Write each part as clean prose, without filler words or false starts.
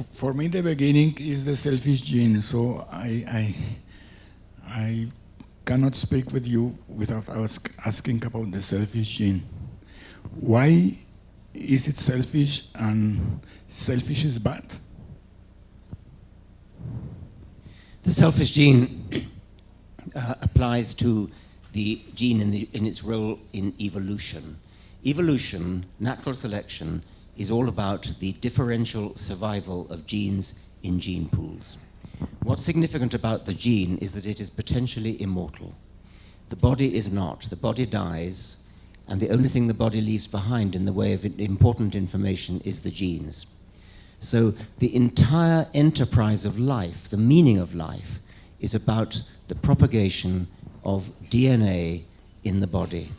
For me, the beginning is the selfish gene, so I cannot speak with you without asking about the selfish gene. Why is it selfish, and selfish is bad? The selfish gene applies to the gene in its role in evolution. Evolution, natural selection, is all about the differential survival of genes in gene pools. What's significant about the gene is that it is potentially immortal. The body is not. The body dies, and the only thing the body leaves behind in the way of important information is the genes. So the entire enterprise of life, the meaning of life, is about the propagation of DNA in the body.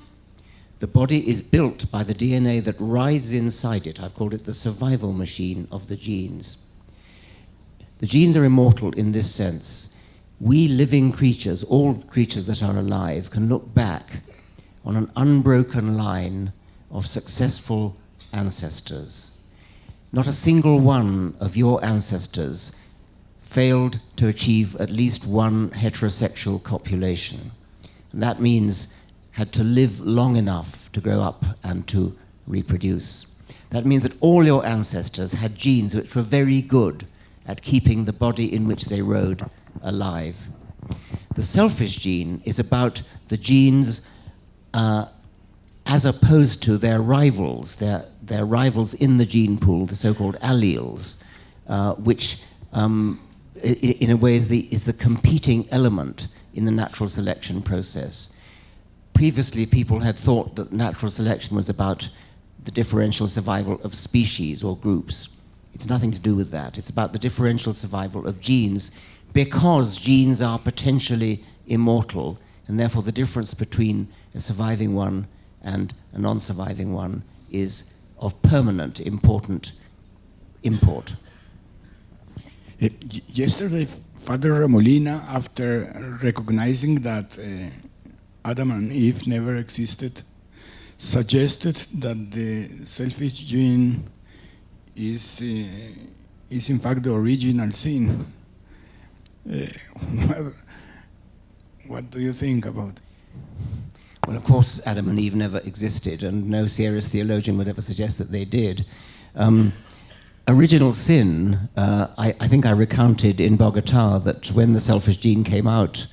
The body is built by the DNA that rides inside it. I've called it the survival machine of the genes. The genes are immortal in this sense. We living creatures, all creatures that are alive, can look back on an unbroken line of successful ancestors. Not a single one of your ancestors failed to achieve at least one heterosexual copulation. And that means had to live long enough to grow up and to reproduce. That means that all your ancestors had genes which were very good at keeping the body in which they rode alive. The selfish gene is about the genes as opposed to their rivals, their rivals in the gene pool, the so-called alleles, which in a way is the competing element in the natural selection process. Previously, people had thought that natural selection was about the differential survival of species or groups. It's nothing to do with that. It's about the differential survival of genes, because genes are potentially immortal, and therefore the difference between a surviving one and a non-surviving one is of permanent, important import. Yesterday, Father Remolina, after recognizing that Adam and Eve never existed, suggested that the selfish gene is in fact the original sin. What do you think about it? Well, of course, Adam and Eve never existed, and no serious theologian would ever suggest that they did. Original sin, I think I recounted in Bogota that when the selfish gene came out,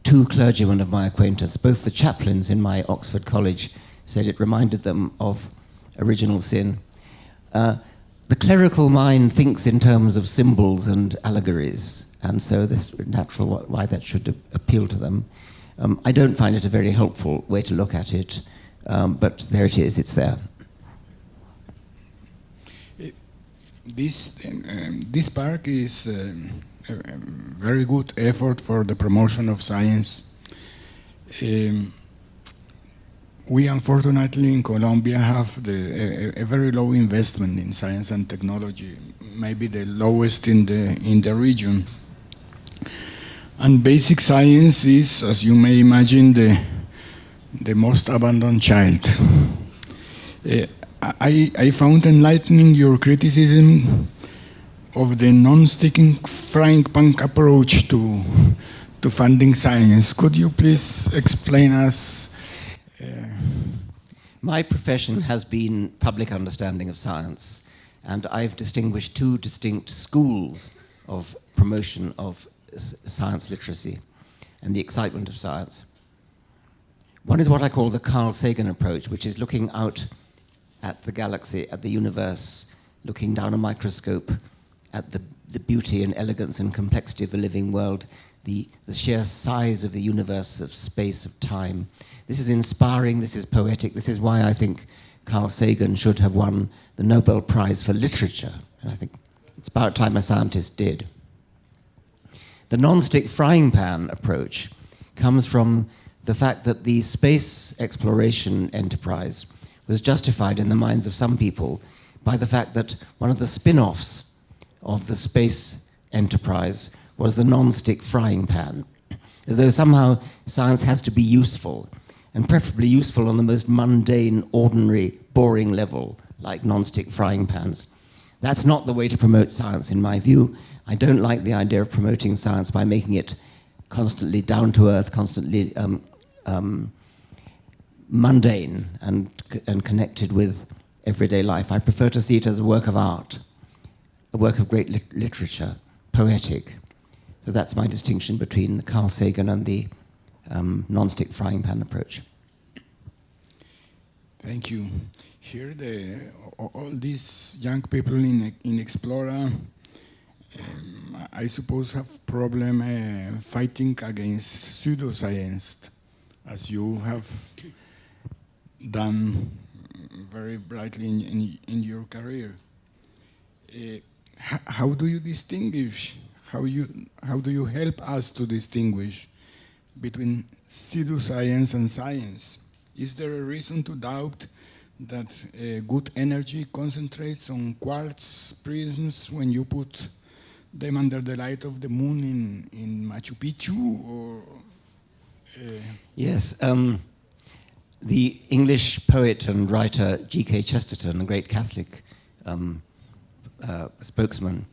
two clergymen of my acquaintance, both the chaplains in my Oxford college, said it reminded them of original sin. The clerical mind thinks in terms of symbols and allegories, and so this is natural why that should appeal to them. I don't find it a very helpful way to look at it, but there it is, it's there. This park is a very good effort for the promotion of science. We unfortunately in Colombia have a very low investment in science and technology, maybe the lowest in the region. And basic science is, as you may imagine, the most abandoned child. I found enlightening your criticism of the non-sticking frying pan approach to funding science. Could you please explain us? My profession has been public understanding of science, and I've distinguished two distinct schools of promotion of science literacy and the excitement of science. One is what I call the Carl Sagan approach, which is looking out at the galaxy, at the universe, looking down a microscope at the beauty and elegance and complexity of the living world, the sheer size of the universe, of space, of time. This is inspiring, this is poetic, this is why I think Carl Sagan should have won the Nobel Prize for Literature, and I think it's about time a scientist did. The non-stick frying pan approach comes from the fact that the space exploration enterprise was justified in the minds of some people by the fact that one of the spin-offs of the space enterprise was the non-stick frying pan, as though somehow science has to be useful, and preferably useful on the most mundane, ordinary, boring level, like non-stick frying pans. That's not the way to promote science, in my view. I don't like the idea of promoting science by making it constantly down to earth, constantly mundane and connected with everyday life. I prefer to see it as a work of art, a work of great literature, poetic. So that's my distinction between the Carl Sagan and the non-stick frying pan approach. Thank you. Here, all these young people in Explora, I suppose, have problem fighting against pseudoscience, as you have done very brightly in your career. How do you distinguish? How do you help us to distinguish between pseudoscience and science? Is there a reason to doubt that good energy concentrates on quartz prisms when you put them under the light of the moon in Machu Picchu? Or, Yes. The English poet and writer G.K. Chesterton, a great Catholic spokesman,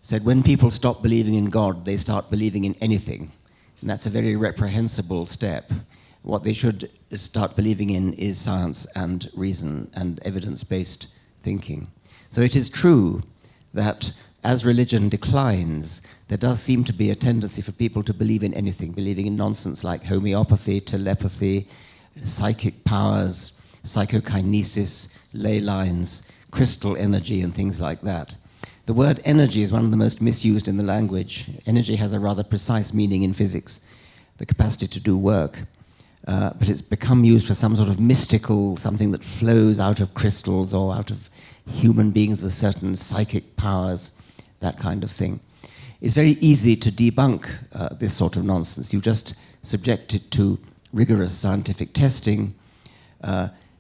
said, when people stop believing in God, they start believing in anything. And that's a very reprehensible step. What they should start believing in is science and reason and evidence-based thinking. So it is true that as religion declines, there does seem to be a tendency for people to believe in anything, believing in nonsense like homeopathy, telepathy, psychic powers, psychokinesis, ley lines, crystal energy, and things like that. The word energy is one of the most misused in the language. Energy has a rather precise meaning in physics, the capacity to do work. But it's become used for some sort of mystical, something that flows out of crystals or out of human beings with certain psychic powers, that kind of thing. It's very easy to debunk this sort of nonsense. You just subject it to rigorous scientific testing.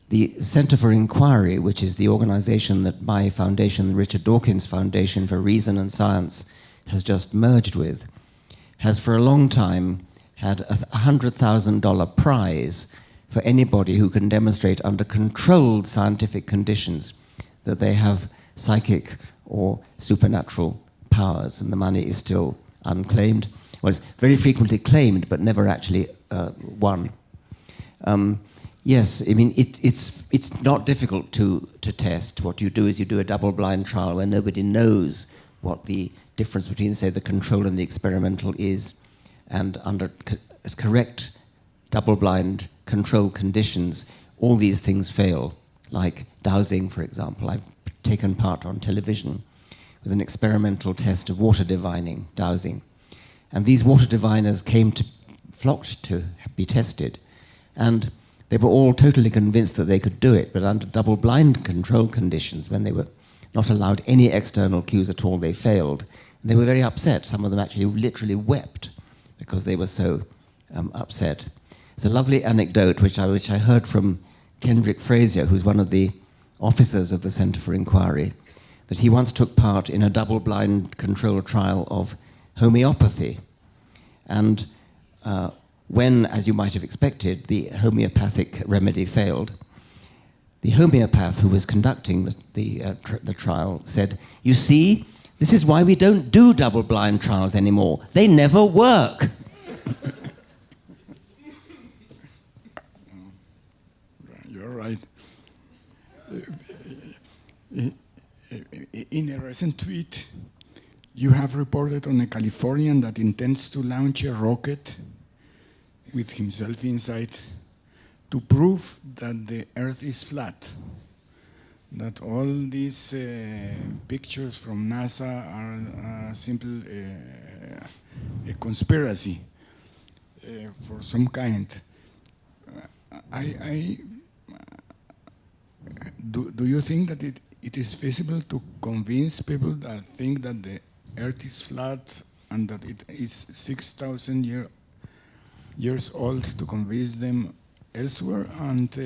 The Center for Inquiry, which is the organization that my foundation, the Richard Dawkins Foundation for Reason and Science, has just merged with, has for a long time had a $100,000 prize for anybody who can demonstrate under controlled scientific conditions that they have psychic or supernatural powers, and the money is still unclaimed. Well, it's very frequently claimed, but never actually won. Yes, I mean, it's not difficult to test. What you do is you do a double-blind trial where nobody knows what the difference between, say, the control and the experimental is, and under correct double-blind control conditions, all these things fail, like dowsing, for example. I've taken part on television with an experimental test of water divining, dowsing. And these water diviners flocked to be tested, and they were all totally convinced that they could do it, but under double-blind control conditions, when they were not allowed any external cues at all, they failed. And they were very upset. Some of them actually literally wept because they were so upset. It's a lovely anecdote which I heard from Kendrick Frazier, who's one of the officers of the Center for Inquiry, that he once took part in a double-blind control trial of homeopathy. And when, as you might have expected, the homeopathic remedy failed, the homeopath who was conducting the trial said, "You see, this is why we don't do double-blind trials anymore. They never work." You're right. In a recent tweet, you have reported on a Californian that intends to launch a rocket with himself inside to prove that the Earth is flat, that all these pictures from NASA are simply a conspiracy for some kind. Do you think that it is feasible to convince people that think that the Earth is flat and that it is 6,000 years old, to convince them elsewhere? And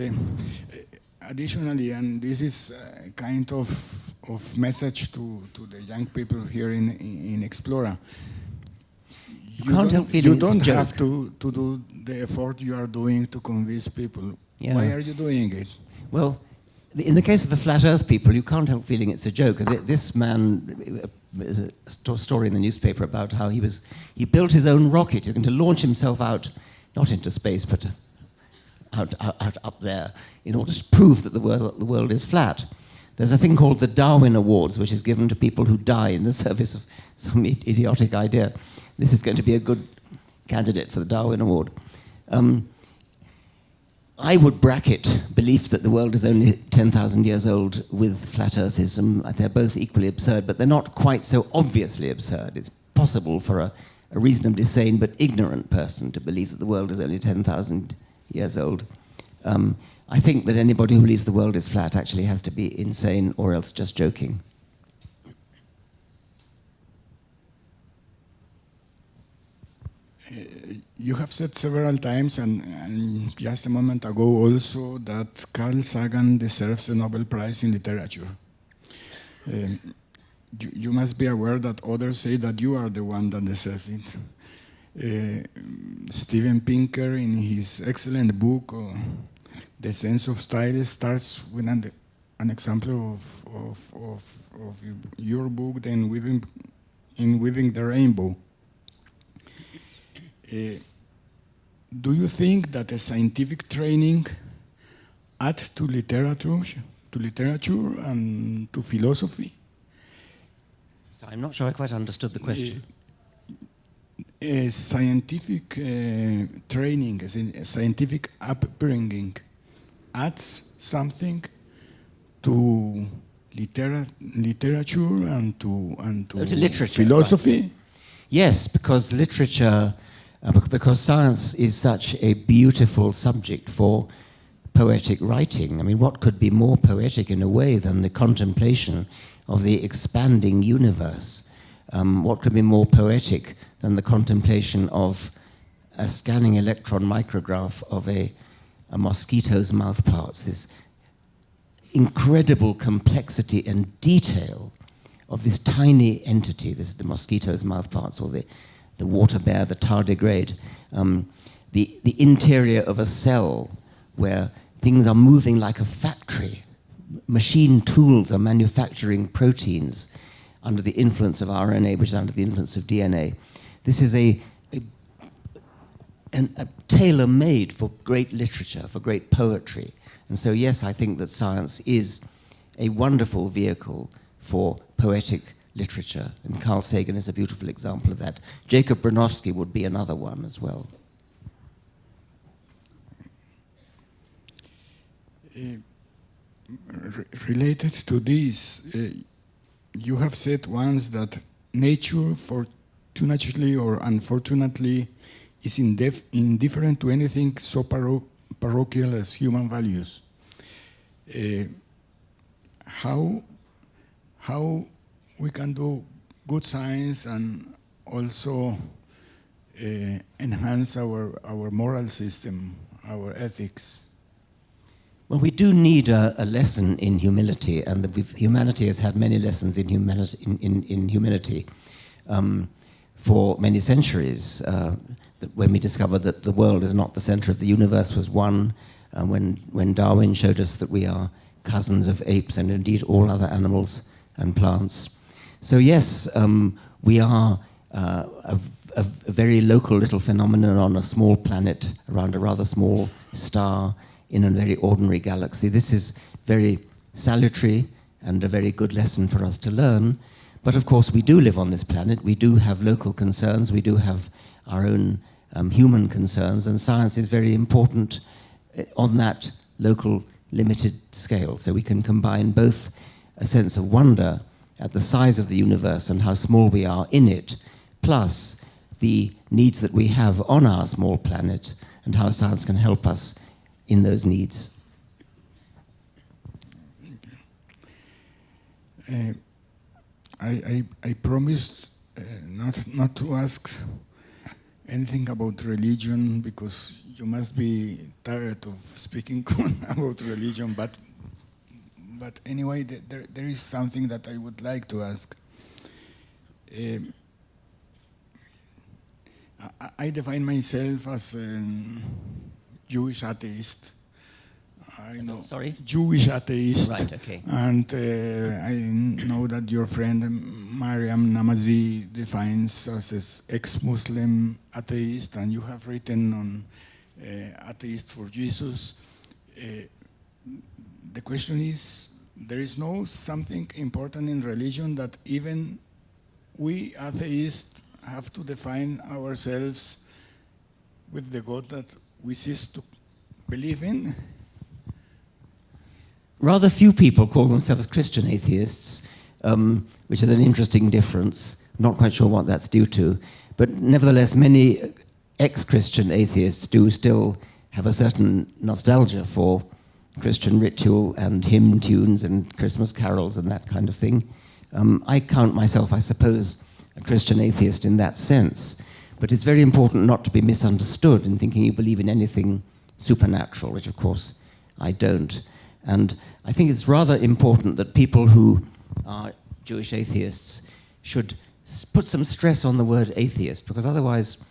additionally, and this is a kind of message to the young people here in Explora, you don't have to do the effort you are doing to convince people. Yeah. Why are you doing it? Well, in the case of the flat Earth people, you can't help feeling it's a joke. This man, there's a story in the newspaper about how he built his own rocket to launch himself out, not into space, but out up there, in order to prove that the world is flat. There's a thing called the Darwin Awards, which is given to people who die in the service of some idiotic idea. This is going to be a good candidate for the Darwin Award. I would bracket belief that the world is only 10,000 years old with flat earthism. They're both equally absurd, but they're not quite so obviously absurd. It's possible for a reasonably sane but ignorant person to believe that the world is only 10,000 years old. I think that anybody who believes the world is flat actually has to be insane or else just joking. You have said several times, and just a moment ago also, that Carl Sagan deserves a Nobel Prize in Literature. You must be aware that others say that you are the one that deserves it. Steven Pinker, in his excellent book, The Sense of Style, starts with an example of your book, then Weaving the Rainbow. Do you think that a scientific training adds to literature and to philosophy? So I'm not sure I quite understood the question. A scientific training, a scientific upbringing, adds something to literature and to literature, philosophy. Right, yes, because literature, because science is such a beautiful subject for poetic writing. I mean, what could be more poetic in a way than the contemplation of the expanding universe? What could be more poetic than the contemplation of a scanning electron micrograph of a mosquito's mouthparts, this incredible complexity and detail of this tiny entity, this is the mosquito's mouthparts, or the water bear, the tardigrade, the interior of a cell where things are moving like a factory. Machine tools are manufacturing proteins under the influence of RNA, which is under the influence of DNA. This is a tailor-made for great literature, for great poetry. And so, yes, I think that science is a wonderful vehicle for poetic literature. And Carl Sagan is a beautiful example of that. Jacob Bronowski would be another one as well. Related to this, you have said once that nature, fortunately or unfortunately, is indifferent to anything so parochial as human values. How we can do good science and also enhance our moral system, our ethics? Well, we do need a lesson in humility, and humanity has had many lessons in humility for many centuries. When we discovered that the world is not the center of the universe was one, when Darwin showed us that we are cousins of apes and indeed all other animals and plants. So yes, we are a very local little phenomenon on a small planet around a rather small star in a very ordinary galaxy. This is very salutary and a very good lesson for us to learn. But of course, we do live on this planet. We do have local concerns. We do have our own human concerns, and science is very important on that local, limited scale. So we can combine both a sense of wonder at the size of the universe and how small we are in it, plus the needs that we have on our small planet and how science can help us in those needs. I promised not to ask anything about religion, because you must be tired of speaking about religion, but anyway, there is something that I would like to ask. I define myself as a Jewish atheist. I know. Sorry? Jewish atheist. Right, okay. And I know that your friend Mariam Namazi defines us as ex-Muslim atheist, and you have written on atheist for Jesus. The question is, there is no something important in religion that even we atheists have to define ourselves with the God that we cease to believe in? Rather few people call themselves Christian atheists, which is an interesting difference. Not quite sure what that's due to. But nevertheless, many ex-Christian atheists do still have a certain nostalgia for Christian ritual and hymn tunes and Christmas carols and that kind of thing. I count myself, I suppose, a Christian atheist in that sense. But it's very important not to be misunderstood in thinking you believe in anything supernatural, which of course I don't. And I think it's rather important that people who are Jewish atheists should put some stress on the word atheist, because otherwise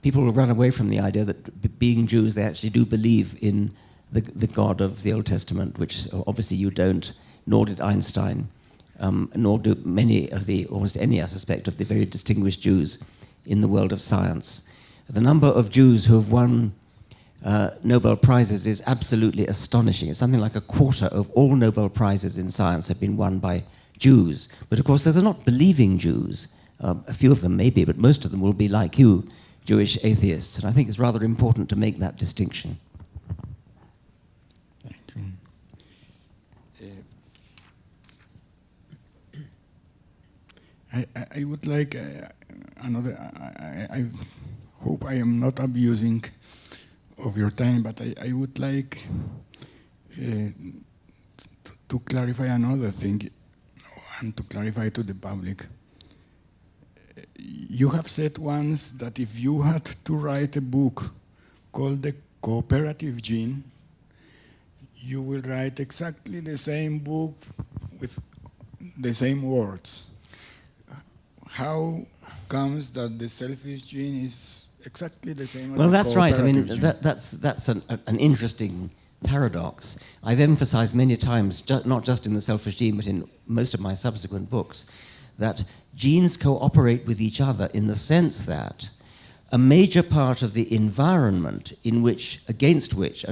people will run away from the idea that being Jews, they actually do believe in the God of the Old Testament, which obviously you don't, nor did Einstein, nor do many of almost any, I suspect, of the very distinguished Jews in the world of science. The number of Jews who have won Nobel Prizes is absolutely astonishing. It's something like a quarter of all Nobel Prizes in science have been won by Jews. But of course, those are not believing Jews. A few of them maybe, but most of them will be like you, Jewish atheists. And I think it's rather important to make that distinction. I would like another. I hope I am not abusing of your time, but I would like to clarify another thing, and to clarify to the public. You have said once that if you had to write a book called The Cooperative Gene, you will write exactly the same book with the same words. How comes that the selfish gene is exactly the same as well, the that's right. I mean, gene? that's an interesting paradox. I've emphasized many times, not just in The Selfish Gene, but in most of my subsequent books, that genes cooperate with each other in the sense that a major part of the environment against which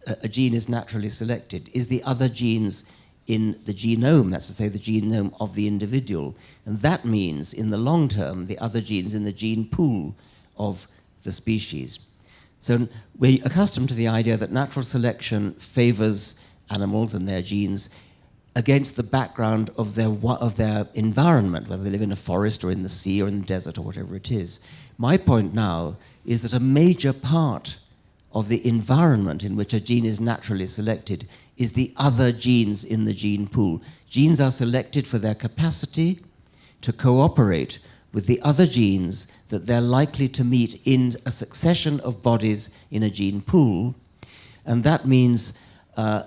a gene is naturally selected is the other genes in the genome, that's to say the genome of the individual. And that means, in the long term, the other genes in the gene pool of the species. So we're accustomed to the idea that natural selection favors animals and their genes against the background of their environment, whether they live in a forest or in the sea or in the desert or whatever it is. My point now is that a major part of the environment in which a gene is naturally selected is the other genes in the gene pool. Genes are selected for their capacity to cooperate with the other genes that they're likely to meet in a succession of bodies in a gene pool. And that means the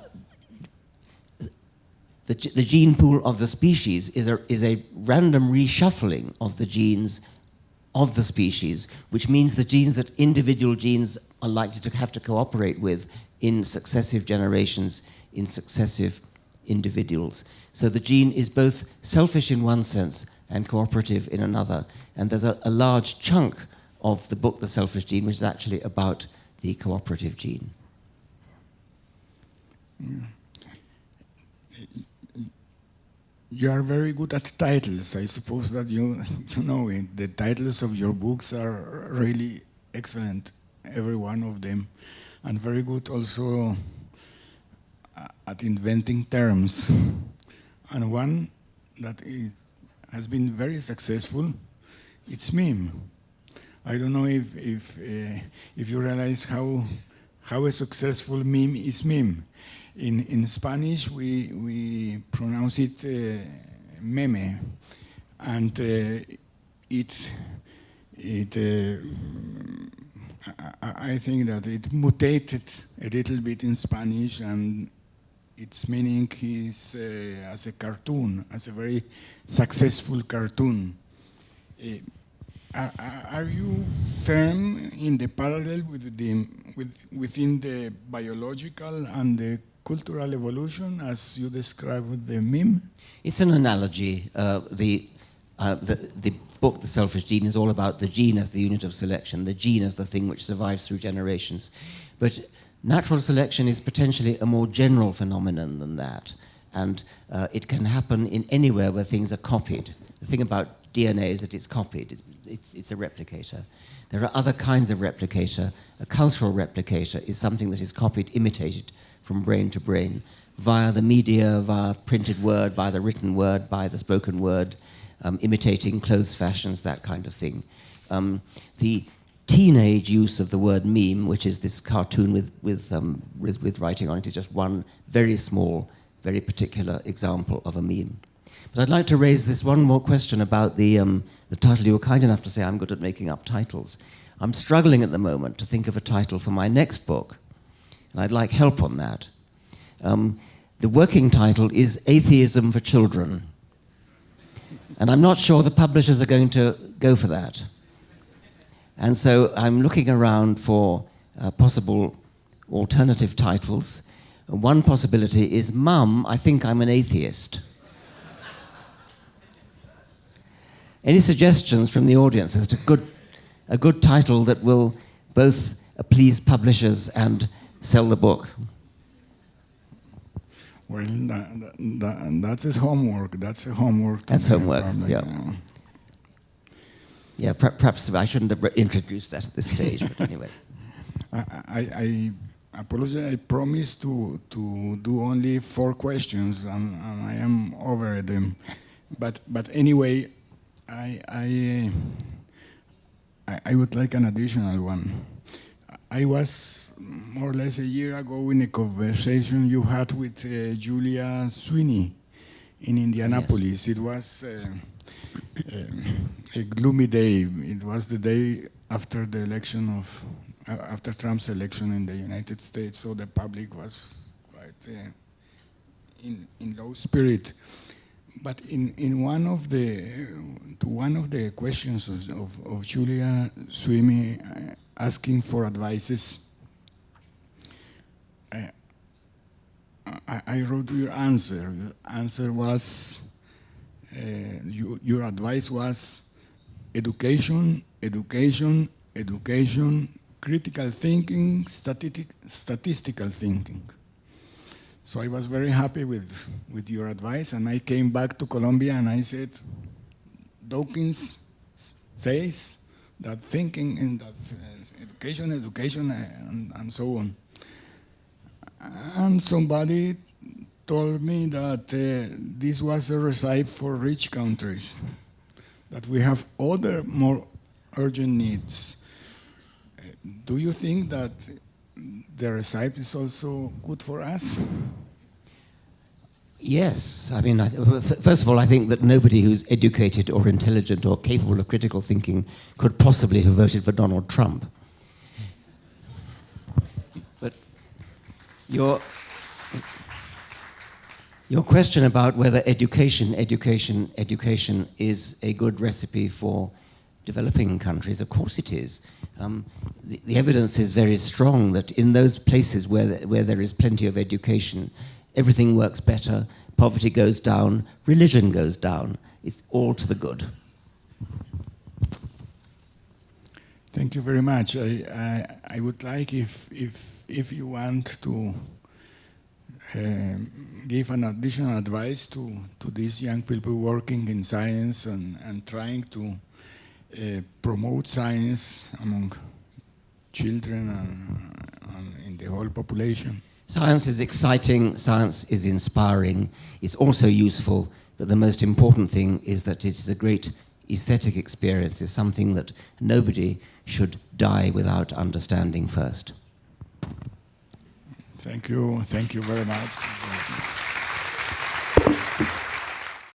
gene pool of the species is a random reshuffling of the genes of the species, which means the genes that individual genes are likely to have to cooperate with in successive generations, in successive individuals. So the gene is both selfish in one sense and cooperative in another. And there's a large chunk of the book, The Selfish Gene, which is actually about the cooperative gene. You are very good at titles. I suppose that you know it. The titles of your books are really excellent, every one of them, and very good also at inventing terms. And one that has been very successful, it's meme. I don't know if you realize how a successful meme is meme. In Spanish, we pronounce it meme, and I think that it mutated a little bit in Spanish, and its meaning is as a cartoon, as a very successful cartoon. Are you firm in the parallel within the biological and the cultural evolution as you described with the meme? It's an analogy. The book, The Selfish Gene, is all about the gene as the unit of selection, the gene as the thing which survives through generations. But natural selection is potentially a more general phenomenon than that. And it can happen in anywhere where things are copied. The thing about DNA is that it's copied. It's a replicator. There are other kinds of replicator. A cultural replicator is something that is copied, imitated from brain to brain, via the media, via printed word, by the written word, by the spoken word, imitating clothes fashions, that kind of thing. The teenage use of the word meme, which is this cartoon with writing on it, is just one very small, very particular example of a meme. But I'd like to raise this one more question about the title. You were kind enough to say I'm good at making up titles. I'm struggling at the moment to think of a title for my next book, and I'd like help on that. The working title is Atheism for Children. And I'm not sure the publishers are going to go for that. And so I'm looking around for possible alternative titles. One possibility is Mum, I Think I'm an Atheist. Any suggestions from the audience as to a good title that will both please publishers and sell the book? Well, that's his homework. That's a homework. That's homework, yeah. Yeah, perhaps I shouldn't have introduced that at this stage, but anyway. I apologize. I promised to do only 4 questions, and I am over them. But anyway, I would like an additional one. I was more or less a year ago in a conversation you had with Julia Sweeney in Indianapolis. Yes. It was a gloomy day. It was the day after the election after Trump's election in the United States, so the public was quite in low spirit. But in one of the questions of Julia Sweeney asking for advices, I wrote your answer. Your answer was, your advice was education, education, education, critical thinking, statistical thinking. So I was very happy with your advice, and I came back to Colombia and I said, Dawkins says that thinking and that education, and so on. And somebody told me that this was a recipe for rich countries, that we have other more urgent needs. Do you think that the recipe is also good for us? Yes. I mean, first of all, I think that nobody who's educated or intelligent or capable of critical thinking could possibly have voted for Donald Trump. But your question about whether education is a good recipe for developing countries, of course it is. The evidence is very strong that in those places where there is plenty of education, everything works better, poverty goes down, religion goes down. It's all to the good. Thank you very much. I would like if you want to give an additional advice to these young people working in science and trying to promote science among children and in the whole population. Science is exciting, science is inspiring, it's also useful, but the most important thing is that it's a great aesthetic experience. It's something that nobody should die without understanding first. Thank you very much.